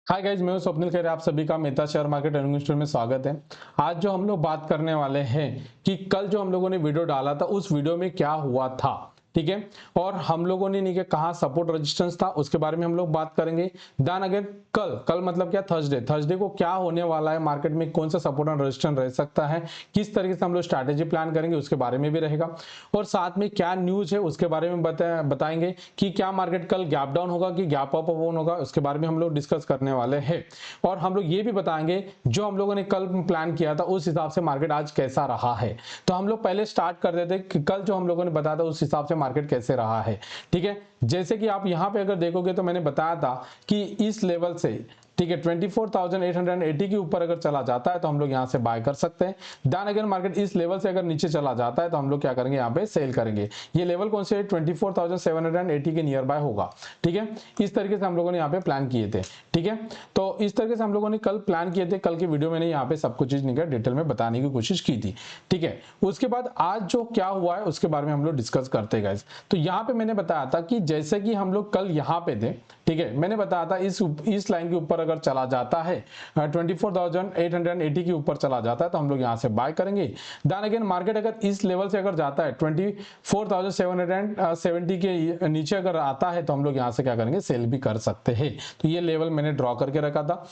Hi guys, मैं हूं स्वप्निल खैर। आप सभी का मेहता शेयर मार्केट इन्वेस्टर में स्वागत है। आज जो हम लोग बात करने वाले हैं कि कल जो हम लोगों ने वीडियो डाला था उस वीडियो में क्या हुआ था, ठीक है। और हम लोगों ने नहीं कहा सपोर्ट रेजिस्टेंस था, उसके बारे में हम लोग बात करेंगे। देन अगेन कल मतलब क्या, थर्सडे को क्या होने वाला है, मार्केट में कौन सा सपोर्ट और रेजिस्टेंस रह सकता है, किस तरीके से हम लोग स्ट्रैटेजी प्लान करेंगे उसके बारे में भी रहेगा। और साथ में क्या न्यूज है उसके बारे में बताएंगे कि क्या मार्केट कल गैप डाउन होगा कि गैप अप ओपन होगा, उसके बारे में हम लोग डिस्कस करने वाले हैं। और हम लोग ये भी बताएंगे जो हम लोगों ने कल प्लान किया था उस हिसाब से मार्केट आज कैसा रहा है। तो हम लोग पहले स्टार्ट कर देते कि कल जो हम लोगों ने बताया था उस हिसाब से मार्केट कैसे रहा है, ठीक है। जैसे कि आप यहां पे अगर देखोगे तो मैंने बताया था कि इस लेवल से, ठीक है, 24,880 के ऊपर अगर चला जाता है तो हम लोग यहां से बाय कर सकते हैं। देन अगर मार्केट इस लेवल से अगर नीचे चला जाता है तो हम लोग क्या करेंगे, यहां पे सेल करेंगे। ये लेवल कौन से है, 24,780 के नियर बाय होगा, ठीक है। इस तरीके से हम लोगों ने यहाँ पे प्लान किए थे, ठीक है। तो इस तरीके से हम लोगों ने कल प्लान किए थे। कल की वीडियो मैंने यहाँ पे सब कुछ चीज निकल डिटेल में बताने की कोशिश की थी, ठीक है। उसके बाद आज जो क्या हुआ है उसके बारे में हम लोग डिस्कस करते हैं गाइस। तो यहाँ पे मैंने बताया था कि जैसे कि हम लोग कल यहाँ पे थे, ठीक है, मैंने बताया था इस लाइन के ऊपर अगर चला जाता है 24,880 के ऊपर चला जाता है तो हम लोग यहाँ से बाय करेंगे। देन अगेन मार्केट अगर इस लेवल से अगर जाता है 24,770 के नीचे अगर आता है तो हम लोग यहाँ से क्या करेंगे, सेल भी कर सकते हैं। तो ये लेवल मैंने ड्रॉ करके रखा था।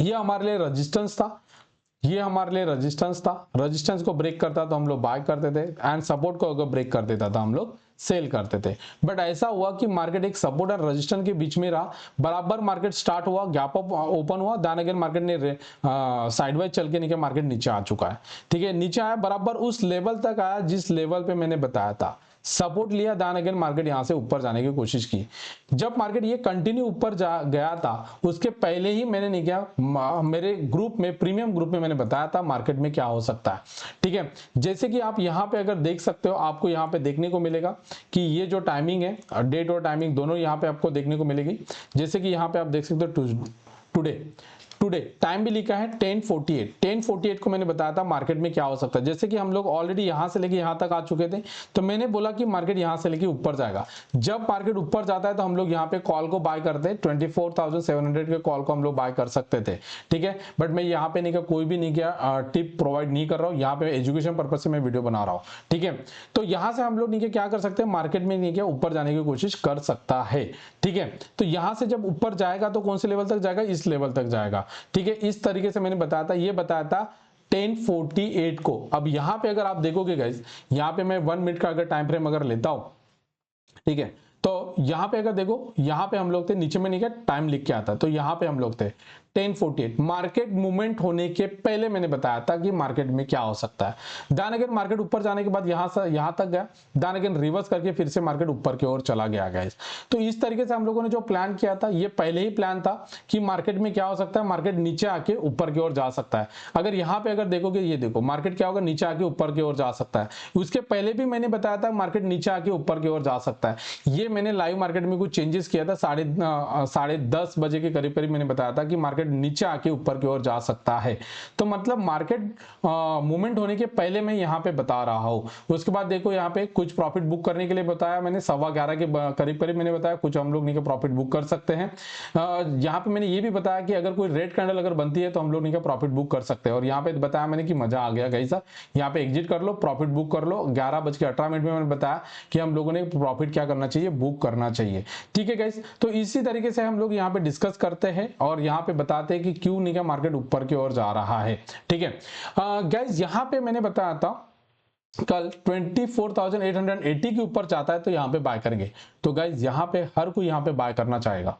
ये हमारे लिए रेजिस्टेंस था, ये हमारे लिए रेजिस्टेंस था। रेजिस्टेंस को ब्रेक करता तो हम लोग बाय करते थे, एंड सपोर्ट को अगर ब्रेक कर देता था हम लोग सेल करते थे। बट ऐसा हुआ कि मार्केट एक सपोर्ट और रेजिस्टेंस के बीच में रहा। बराबर मार्केट स्टार्ट हुआ, गैप अप ओपन हुआ, देन अगेन मार्केट ने साइडवाइज चल के नीचे मार्केट नीचे आ चुका है, ठीक है। नीचे आया, बराबर उस लेवल तक आया जिस लेवल पे मैंने बताया था सपोर्ट लिया। देन अगेन मार्केट यहां से ऊपर जाने की कोशिश की। जब मार्केट ये कंटिन्यू ऊपर जा गया था उसके पहले ही मैंने नहीं किया, मेरे ग्रुप में, प्रीमियम ग्रुप में मैंने बताया था मार्केट में क्या हो सकता है, ठीक है। जैसे कि आप यहां पे अगर देख सकते हो, आपको यहां पे देखने को मिलेगा कि ये जो टाइमिंग है, डेट और टाइमिंग दोनों यहां पे आपको देखने को मिलेगी। जैसे कि यहां पे आप देख सकते हो टुडे टुडे टाइम भी लिखा है 10:48। 10:48 को मैंने बताया था मार्केट में क्या हो सकता है। जैसे कि हम लोग ऑलरेडी यहां से लेके यहां तक आ चुके थे, तो मैंने बोला कि मार्केट यहां से लेके ऊपर जाएगा। जब मार्केट ऊपर जाता है तो हम लोग यहां पे कॉल को बाय करते हैं। 24,700 के कॉल को हम लोग बाय कर सकते थे, ठीक है। बट मैं यहां पे नहीं किया, कोई भी नहीं किया, टिप प्रोवाइड नहीं कर रहा हूं। यहां पे एजुकेशन पर्पज से मैं वीडियो बना रहा हूं, ठीक है। तो यहां से हम लोग नहीं क्या कर सकते, मार्केट में नहीं क्या ऊपर जाने की कोशिश कर सकता है, ठीक है। तो यहां से जब ऊपर जाएगा तो कौन से लेवल तक जाएगा, इस लेवल तक जाएगा, ठीक है। इस तरीके से मैंने बताया था, ये बताया था 10:48 को। अब यहां पे अगर आप देखोगे गाइस, यहां पे मैं 1 मिनट का अगर टाइम फ्रेम अगर लेता हूं, ठीक है, तो यहां पे अगर देखो, यहां पे हम लोग थे, नीचे में नहीं क्या टाइम लिख के आता, तो यहां पे हम लोग थे 10:48। मार्केट मूवमेंट होने के पहले मैंने बताया था कि मार्केट में क्या हो सकता है। दान अगेन मार्केट ऊपर जाने के बाद यहां से यहां तक गया, दान अगेन रिवर्स करके फिर से मार्केट ऊपर की ओर चला गया गाइस। तो इस तरीके से हम लोगों ने जो प्लान किया था, ये पहले ही प्लान था कि मार्केट में क्या हो सकता है, मार्केट नीचे आके ऊपर की ओर जा सकता है। अगर यहां पे अगर देखोगे, ये देखो मार्केट क्या होगा, नीचे आके ऊपर की ओर जा सकता है। उसके पहले भी मैंने बताया था मार्केट नीचे आके ऊपर की ओर जा सकता है। ये मैंने लाइव मार्केट में कुछ चेंजेस किया था, साढ़े 10 बजे के करीब करीब मैंने बताया था कि मार्केट नीचे आके ऊपर की ओर जा सकता है। तो मतलब मार्केट मूवमेंट होने के पहले मैं यहाँ पे बता रहा हूं। उसके बाद देखो यहाँ पे कुछ प्रॉफिट बुक करने के लिए बताया मैंने, 11:15 के करीब करीब मैंने बताया कुछ हम लोग नहीं प्रॉफिट बुक कर सकते हैं। यहाँ पे मैंने ये भी बताया कि अगर कोई रेड कैंडल अगर बनती है तो हम लोग नहीं प्रॉफिट बुक कर सकते हैं। और यहाँ पे बताया मैंने कि मजा आ गया गई सर, यहाँ पे एग्जिट कर लो, प्रॉफिट बुक कर लो। 11:18 में मैंने बताया कि हम लोगों ने प्रॉफिट क्या करना चाहिए, बुक करना चाहिए, ठीक है गाइस। तो इसी तरीके से हम लोग यहाँ पे डिस्कस करते हैं और यहाँ पे बताते हैं कि क्यों नहीं का मार्केट ऊपर की ओर जा रहा है, ठीक है। गाइस यहाँ पे मैंने बताया था कल 24,880 के ऊपर जाता है तो यहाँ पे बाय करेंगे। तो गाइस यहाँ पे हर कोई यहाँ पे बाय करना चाहेगा,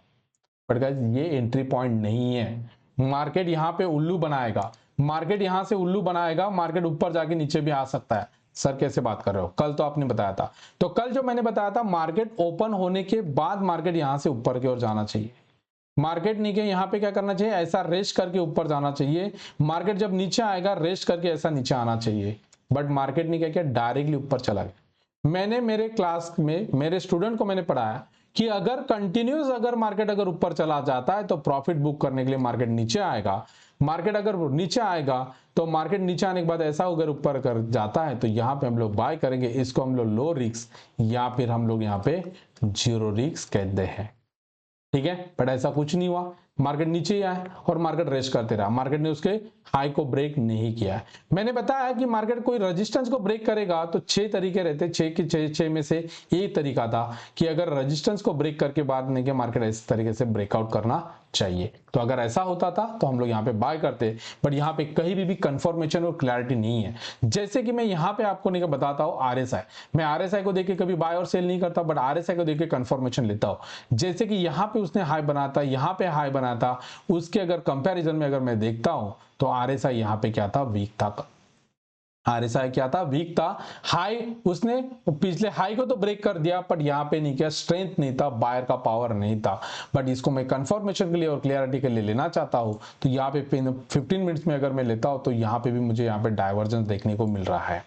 बट गाइस ये एंट्री पॉइंट नहीं है। मार्केट यहाँ पे उल्लू बनाएगा, मार्केट यहां से उल्लू बनाएगा, मार्केट ऊपर जाके नीचे भी आ सकता है। सर कैसे बात कर रहे हो, कल तो आपने बताया था। तो कल जो मैंने बताया था मार्केट ओपन होने के बाद मार्केट यहां से ऊपर की ओर जाना चाहिए। मार्केट नहीं के यहाँ पे क्या करना चाहिए, ऐसा रेस्ट करके ऊपर जाना चाहिए। मार्केट जब नीचे आएगा रेस्ट करके ऐसा नीचे आना चाहिए। बट मार्केट नहीं क्या डायरेक्टली ऊपर चला गया। मैंने मेरे क्लास में मेरे स्टूडेंट को मैंने पढ़ाया कि अगर कंटिन्यूस अगर मार्केट अगर ऊपर चला जाता है तो प्रॉफिट बुक करने के लिए मार्केट नीचे आएगा। मार्केट अगर नीचे आएगा तो मार्केट नीचे आने के बाद ऐसा अगर ऊपर कर जाता है तो यहाँ पे हम लोग बाय करेंगे। इसको हम लोग लो रिस्क या फिर हम लोग यहाँ पे जीरो रिस्क कहते हैं, ठीक है। बट ऐसा कुछ नहीं हुआ। मार्केट नीचे ही आया और मार्केट रेस्ट करते रहा, मार्केट ने उसके हाई को ब्रेक नहीं किया है। मैंने बताया कि मार्केट कोई रेजिस्टेंस को ब्रेक करेगा तो 6 तरीके रहते, 6 के 6 में से एक तरीका था कि अगर रेजिस्टेंस को ब्रेक करके बाद नहीं के मार्केट इस तरीके से ब्रेकआउट करना चाहिए। तो अगर ऐसा होता था तो हम लोग यहाँ पे बाय करते, बट यहाँ पे कहीं भी कंफर्मेशन और क्लैरिटी नहीं है। जैसे कि मैं यहाँ पे आपको नहीं बताता हूँ आरएसआई, मैं आरएसआई को देख के कभी बाय और सेल नहीं करता, बट आरएसआई को देख के कंफर्मेशन लेता हूँ। जैसे कि यहाँ पे उसने हाई बनाता, यहाँ पे हाई बनाता, उसके अगर कंपैरिजन में अगर मैं देखता हूँ तो आरएसआई यहाँ पे क्या था, वीक था। आरएसआई क्या था, वीक था। हाई उसने पिछले हाई को तो ब्रेक कर दिया, बट यहाँ पे नहीं किया, स्ट्रेंथ नहीं था, बायर का पावर नहीं था। बट इसको मैं कंफर्मेशन के लिए और क्लियरिटी के लिए लेना चाहता हूँ, तो यहाँ पे 15 मिनट्स में अगर मैं लेता हूँ तो यहाँ पे भी मुझे यहाँ पे डाइवर्जेंस देखने को मिल रहा है।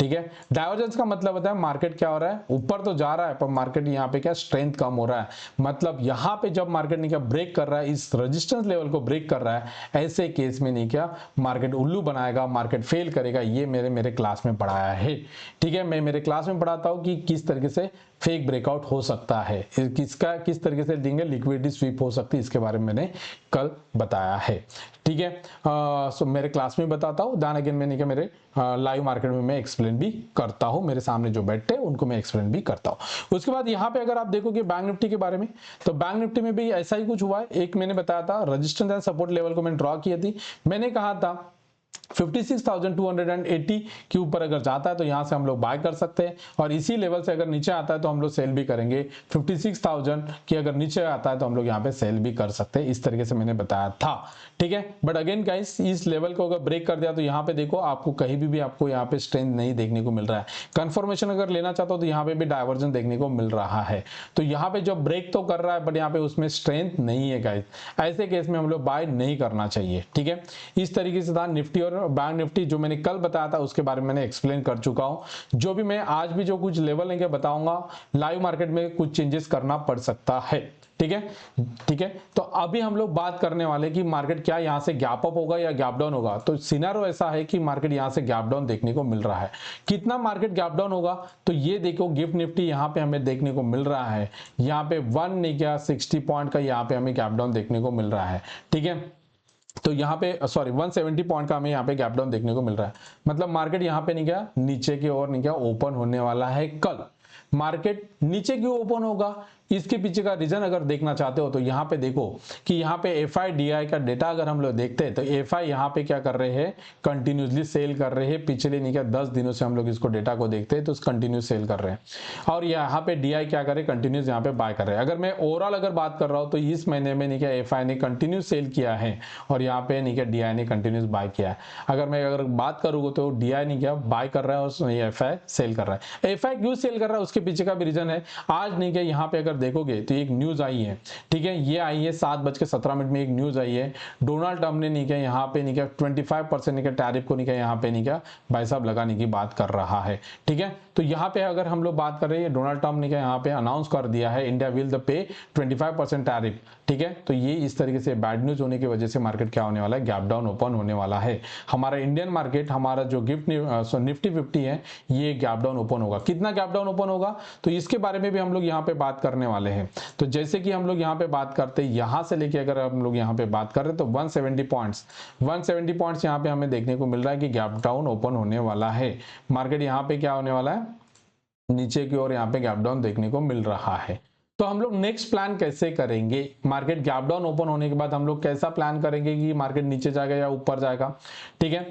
ठीक है, डाइवर्जेंस का मतलब होता है मार्केट क्या हो रहा है, ऊपर तो जा रहा है पर मार्केट यहाँ पे क्या स्ट्रेंथ कम हो रहा है। मतलब यहाँ पे जब मार्केट ने क्या ब्रेक कर रहा है, इस रेजिस्टेंस लेवल को ब्रेक कर रहा है, ऐसे केस में नहीं क्या मार्केट उल्लू बनाएगा, मार्केट फेल करेगा। ये मेरे क्लास में पढ़ाया है। ठीक है, मैं मेरे क्लास में पढ़ाता हूँ कि किस तरीके से फेक ब्रेकआउट हो सकता है, किस तरीके से देंगे लिक्विडिटी स्वीप हो सकती है, इसके बारे में मैंने कल बताया है। ठीक है, सो मेरे क्लास में बताता हूँ, दान अगेन मैंने क्या मेरे लाइव मार्केट में मैं एक्सप्लेन भी करता हूँ, मेरे सामने जो बैठते हैं उनको मैं एक्सप्लेन भी करता हूँ। उसके बाद यहाँ पे अगर आप देखोगे बैंक निफ्टी के बारे में, तो बैंक निफ्टी में भी ऐसा ही कुछ हुआ है। एक मैंने बताया था रेजिस्टेंस एंड सपोर्ट लेवल को मैंने ड्रॉ किया थी, मैंने कहा था 56,280 के ऊपर अगर जाता है तो यहां से हम लोग बाय कर सकते हैं, और इसी लेवल से अगर नीचे आता है तो हम लोग सेल भी करेंगे। 56,000 के अगर नीचे आता है तो हम लोग यहां पे सेल भी कर सकते हैं, इस तरीके से मैंने बताया था। ठीक है, बट अगेन गाइस इस लेवल को अगर ब्रेक कर दिया तो यहाँ पे देखो आपको कहीं भी आपको यहाँ पे स्ट्रेंथ नहीं देखने को मिल रहा है। कंफर्मेशन अगर लेना चाहते हो तो यहाँ पे भी डाइवर्जन देखने को मिल रहा है। तो यहाँ पे जो ब्रेक तो कर रहा है बट यहाँ पे उसमें स्ट्रेंथ नहीं है गाइस, ऐसे केस में हम लोग बाय नहीं करना चाहिए। ठीक है, इस तरीके से था निफ्टी और बैंक निफ्टी, जो मैंने कल बताया था उसके बारे में मैंने एक्सप्लेन कर चुका हूं। जो भी मैं आज भी जो कुछ लेवल लेंगे बताऊंगा, लाइव मार्केट में कुछ चेंजेस करना पड़ सकता है। ठीक है, ठीक है, तो अभी हम लोग बात करने वाले कि मार्केट क्या यहां से गैप अप होगा या गैप डाउन होगा। तो सिनेरियो ऐसा है कि मार्केट यहां से गैप डाउन देखने को मिल रहा है। कितना मार्केट गैप डाउन होगा, तो ये देखो गिफ्ट निफ्टी यहां पे हमें देखने को मिल रहा है, यहां पे 160 पॉइंट का यहां पे हमें गैप डाउन देखने को मिल रहा है। ठीक है, तो यहाँ पे 170 पॉइंट का हमें यहाँ पे गैप डाउन देखने को मिल रहा है। मतलब मार्केट यहाँ पे नहीं गया, नीचे की ओर नहीं गया, ओपन होने वाला है। कल मार्केट नीचे क्यों ओपन होगा, इसके पीछे का रीजन अगर देखना चाहते हो तो यहाँ पे देखो कि यहाँ पे FIDI का डेटा अगर हम लोग देखते हैं तो FI यहाँ पे क्या कर रहे हैं, कंटिन्यूसली सेल कर रहे हैं। पिछले नहीं क्या 10 दिनों से हम लोग इसको डेटा को देखते हैं तो कंटिन्यूस सेल कर रहे हैं, और यहाँ पे DI क्या करे, कंटिन्यूस यहाँ पे बाय कर रहे हैं। अगर मैं ओवरऑल अगर बात कर रहा हूँ तो इस महीने में नहीं क्या FI ने कंटिन्यूस सेल किया है और यहाँ पे नहीं क्या DI ने कंटिन्यूस बाय किया है। अगर बात करूँगा तो DI नहीं क्या बाय कर रहा है और FI सेल कर रहा है। FI क्यों सेल कर रहा है उसके पीछे का भी रीजन है। आज नहीं क्या यहाँ पे अगर देखोगे तो एक न्यूज आई है, ठीक है, ये आई है 7:17 में एक न्यूज आई है। डोनाल्ड ट्रम्प ने नहीं क्या यहाँ पे नहीं क्या 25% नहीं क्या टैरिफ को नहीं क्या यहाँ पे नहीं क्या भाई साहब लगाने की बात कर रहा है। ठीक है, तो यहाँ पे अगर हम लोग बात कर रहे हैं, डोनाल्ड ट्रम्प ने क्या यहाँ पे अनाउंस कर दिया है India will the pay 25% tariff. ठीक है, तो ये इस तरीके से बैड न्यूज होने की वजह से मार्केट क्या होने वाला है, गैप डाउन ओपन होने वाला है। हमारा इंडियन मार्केट, हमारा जो निफ्टी 50 है, ये गैप डाउन ओपन होगा। कितना गैप डाउन ओपन होगा तो इसके बारे में भी हम लोग यहाँ पे बात करने वाले हैं। तो जैसे कि हम लोग यहाँ पे बात करते हैं, यहाँ से लेके अगर हम लोग यहाँ पे बात कर रहे हैं तो 170 पॉइंट्स यहाँ पे हमें देखने को मिल रहा है कि गैप डाउन ओपन होने वाला है। मार्केट यहाँ पे क्या होने वाला है, नीचे की ओर यहाँ पे गैप डाउन देखने को मिल रहा है। तो हम लोग नेक्स्ट प्लान कैसे करेंगे, मार्केट गैप डाउन ओपन होने के बाद हम लोग कैसा प्लान करेंगे कि मार्केट नीचे जाएगा या ऊपर जाएगा। ठीक है,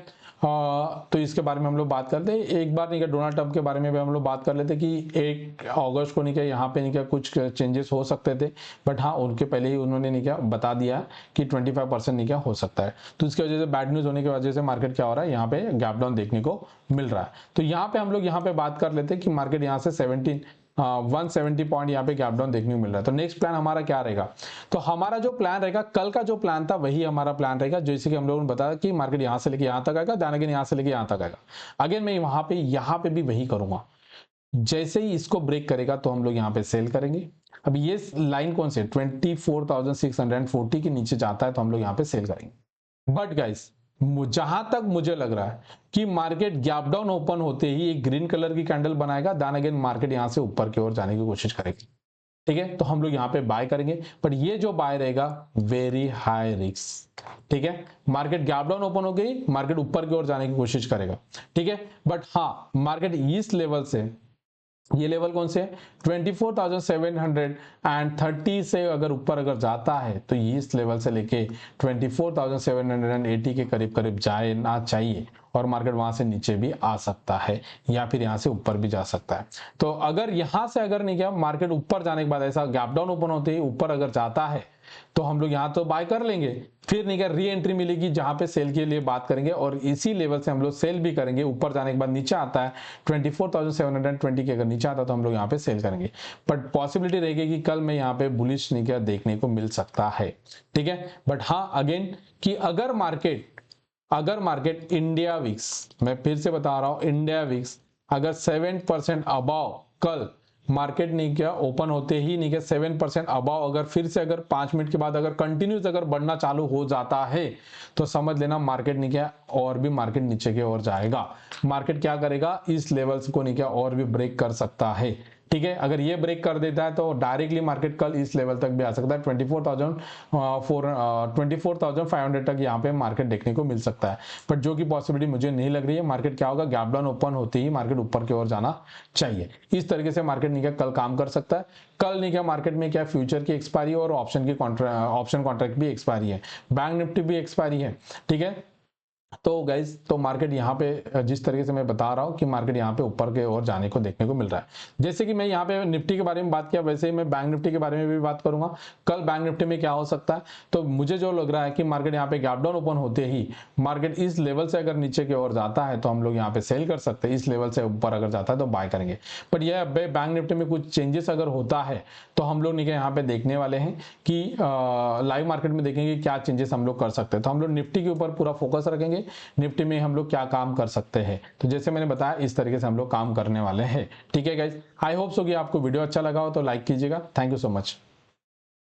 तो इसके बारे में हम लोग बात करते हैं। एक बार नहीं क्या डोनाल्ड ट्रम्प के बारे में भी हम लोग बात कर लेते कि 1 अगस्त को नहीं क्या यहाँ पे नहीं क्या कुछ चेंजेस हो सकते थे, बट हाँ उनके पहले ही उन्होंने नहीं क्या बता दिया कि 25% नहीं क्या हो सकता है। तो इसकी वजह से बैड न्यूज होने की वजह से मार्केट क्या हो रहा है, यहाँ पे गैप डाउन देखने को मिल रहा है। तो यहाँ पे हम लोग यहाँ पे बात कर लेते हैं कि मार्केट यहाँ से 170 पॉइंट यहाँ पे गैप डाउन देखने को मिल रहा है। तो नेक्स्ट प्लान हमारा क्या रहेगा, तो हमारा जो प्लान रहेगा, कल का जो प्लान था वही हमारा प्लान रहेगा। जैसे कि हम लोगों ने बताया कि मार्केट यहाँ से लेके यहाँ तक आएगा, दैन अगेन यहाँ से लेके यहाँ तक आएगा। अगेन मैं यहाँ पे भी वही करूंगा। जैसे ही इसको ब्रेक करेगा तो हम लोग यहाँ पे सेल करेंगे। अब ये लाइन कौन से 24,640 के नीचे जाता है तो हम लोग यहाँ पे सेल करेंगे। बट गाइस जहां तक मुझे लग रहा है कि मार्केट गैप डाउन ओपन होते ही एक ग्रीन कलर की कैंडल बनाएगा, दैन अगेन मार्केट यहां से ऊपर की ओर जाने की कोशिश करेगी। ठीक है, तो हम लोग यहाँ पे बाय करेंगे, बट ये जो बाय रहेगा वेरी हाई रिस्क। ठीक है, मार्केट गैप डाउन ओपन हो गई, मार्केट ऊपर की ओर जाने की कोशिश करेगा। ठीक है, बट हाँ मार्केट इस लेवल से, ये लेवल कौन से है 24,730 से अगर ऊपर अगर जाता है तो इस लेवल से लेके 24,780 के करीब करीब जाना चाहिए, और मार्केट वहां से नीचे भी आ सकता है या फिर यहां से ऊपर भी जा सकता है। तो अगर यहां से अगर नहीं किया, मार्केट ऊपर जाने के बाद ऐसा गैप डाउन ओपन होते ही ऊपर अगर जाता है तो हम लोग यहाँ तो बाय कर लेंगे, फिर नहीं क्या री एंट्री मिलेगी जहां पे सेल के लिए बात करेंगे, और इसी लेवल से हम लोग सेल भी करेंगे। ऊपर जाने के बाद नीचे आता है 24,720 के, अगर नीचे आता है तो हम लोग यहाँ पे सेल करेंगे, बट पॉसिबिलिटी रहेगी कि कल मैं यहाँ पे बुलिश नहीं क्या देखने को मिल सकता है। ठीक है, बट हाँ अगेन कि अगर मार्केट इंडिया विक्स, मैं फिर से बता रहा हूं इंडिया विक्स अगर 7% अबाव कल मार्केट नहीं किया ओपन होते ही नहीं किया 7% अबाव, अगर फिर से अगर 5 मिनट के बाद अगर कंटिन्यूस अगर बढ़ना चालू हो जाता है तो समझ लेना मार्केट नहीं किया और भी मार्केट नीचे की ओर जाएगा। मार्केट क्या करेगा, इस लेवल्स को नहीं किया और भी ब्रेक कर सकता है। ठीक है, अगर ये ब्रेक कर देता है तो डायरेक्टली मार्केट कल इस लेवल तक भी आ सकता है, 24,500 तक यहाँ पे मार्केट देखने को मिल सकता है, बट जो कि पॉसिबिलिटी मुझे नहीं लग रही है। मार्केट क्या होगा, गैप डाउन ओपन होते ही मार्केट ऊपर की ओर जाना चाहिए। इस तरीके से मार्केट नहीं क्या कल काम कर सकता है। कल नहीं क्या मार्केट में क्या फ्यूचर की एक्सपायरी और ऑप्शन कॉन्ट्रैक्ट भी एक्सपायरी है, बैंक निफ्टी भी एक्सपायरी है। ठीक है, तो गाइज तो मार्केट यहाँ पे जिस तरीके से मैं बता रहा हूँ कि मार्केट यहाँ पे ऊपर के ओर जाने को देखने को मिल रहा है। जैसे कि मैं यहाँ पे निफ्टी के बारे में बात किया, वैसे ही मैं बैंक निफ्टी के बारे में भी बात करूंगा। कल बैंक निफ्टी में क्या हो सकता है, तो मुझे जो लग रहा है कि मार्केट यहाँ पे गैप डाउन ओपन होते ही मार्केट इस लेवल से अगर नीचे की ओर जाता है तो हम लोग यहाँ पे सेल कर सकते हैं, इस लेवल से ऊपर अगर जाता है तो बाय करेंगे। बट यह बैंक निफ्टी में कुछ चेंजेस अगर होता है तो हम लोग नहीं यहाँ पे देखने वाले हैं कि लाइव मार्केट में देखेंगे क्या चेंजेस हम लोग कर सकते हैं। तो हम लोग निफ्टी के ऊपर पूरा फोकस रखेंगे, निफ्टी में हम लोग क्या काम कर सकते हैं। तो जैसे मैंने बताया इस तरीके से हम लोग काम करने वाले हैं। ठीक है गाइज, आई होप सो कि आपको वीडियो अच्छा लगा हो तो लाइक कीजिएगा। Thank you so much.